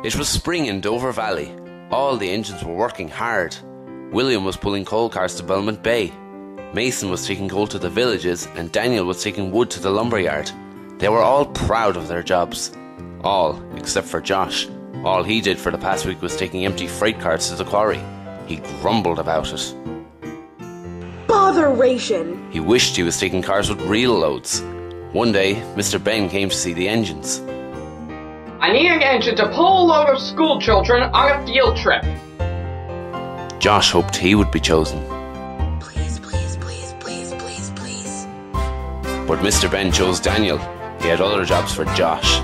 It was spring in Dover Valley. All the engines were working hard. William was pulling coal cars to Belmont Bay. Mason was taking coal to the villages, and Daniel was taking wood to the lumberyard. They were all proud of their jobs. All except for Josh. All he did for the past week was taking empty freight cars to the quarry. He grumbled about it. Botheration! He wished he was taking cars with real loads. One day, Mr. Ben came to see the engines. I need an engine to pull a load of school children on a field trip. Josh hoped he would be chosen. Please, please, please, please, please, please. But Mr. Ben chose Daniel. He had other jobs for Josh.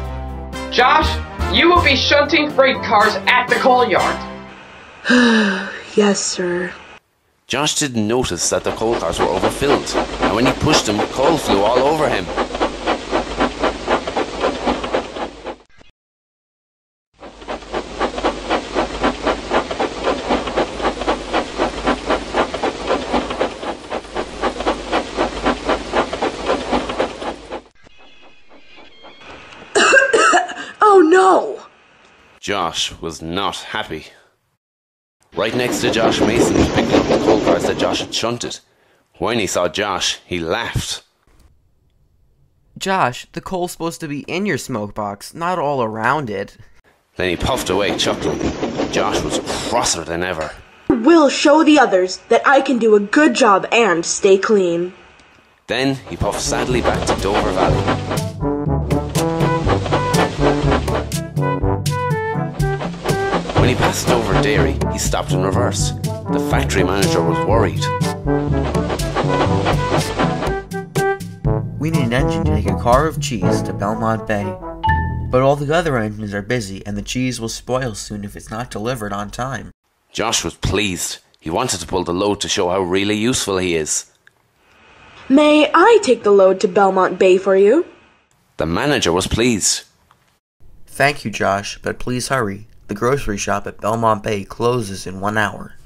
Josh, you will be shunting freight cars at the coal yard. Yes, sir. Josh didn't notice that the coal cars were overfilled, and when he pushed them, coal flew all over him. Oh no! Josh was not happy. Right next to Josh, Mason was picking up the coal cars that Josh had shunted. When he saw Josh, he laughed. Josh, the coal's supposed to be in your smoke box, not all around it. Then he puffed away, chuckling. Josh was crosser than ever. We'll show the others that I can do a good job and stay clean. Then he puffed sadly back to Dover Valley. When he passed Dover Dairy, he stopped in reverse. The factory manager was worried. We need an engine to take a car of cheese to Belmont Bay. But all the other engines are busy, and the cheese will spoil soon if it's not delivered on time. Josh was pleased. He wanted to pull the load to show how really useful he is. May I take the load to Belmont Bay for you? The manager was pleased. Thank you, Josh, but please hurry. The grocery shop at Belmont Bay closes in 1 hour.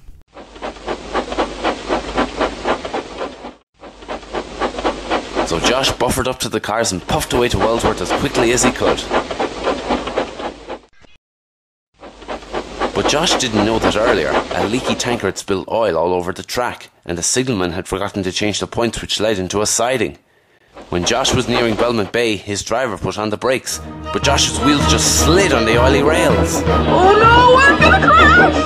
So Josh buffered up to the cars and puffed away to Wellsworth as quickly as he could. But Josh didn't know that earlier, a leaky tanker had spilled oil all over the track, and the signalman had forgotten to change the points which led into a siding. When Josh was nearing Belmont Bay, his driver put on the brakes, but Josh's wheels just slid on the oily rails. Oh no, I'm gonna crash!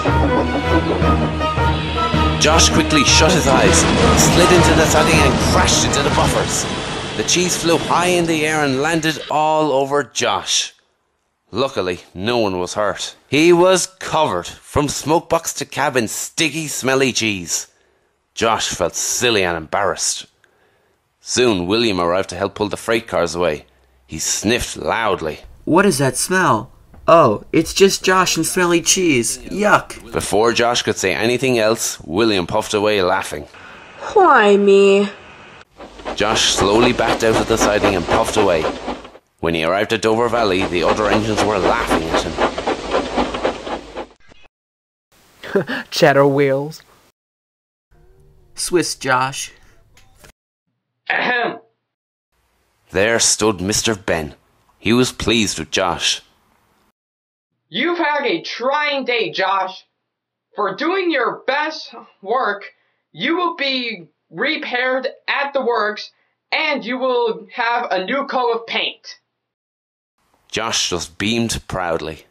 Josh quickly shut his eyes, slid into the siding and crashed into the buffers. The cheese flew high in the air and landed all over Josh. Luckily, no one was hurt. He was covered from smokebox to cab in sticky, smelly cheese. Josh felt silly and embarrassed. Soon, William arrived to help pull the freight cars away. He sniffed loudly. What is that smell? Oh, it's just Josh and smelly cheese. Yuck. Before Josh could say anything else, William puffed away laughing. Why me? Josh slowly backed out of the siding and puffed away. When he arrived at Dover Valley, the other engines were laughing at him. Cheddar wheels. Swiss Josh. Ahem. There stood Mr. Ben. He was pleased with Josh. You've had a trying day, Josh. For doing your best work, you will be repaired at the works, and you will have a new coat of paint. Josh just beamed proudly.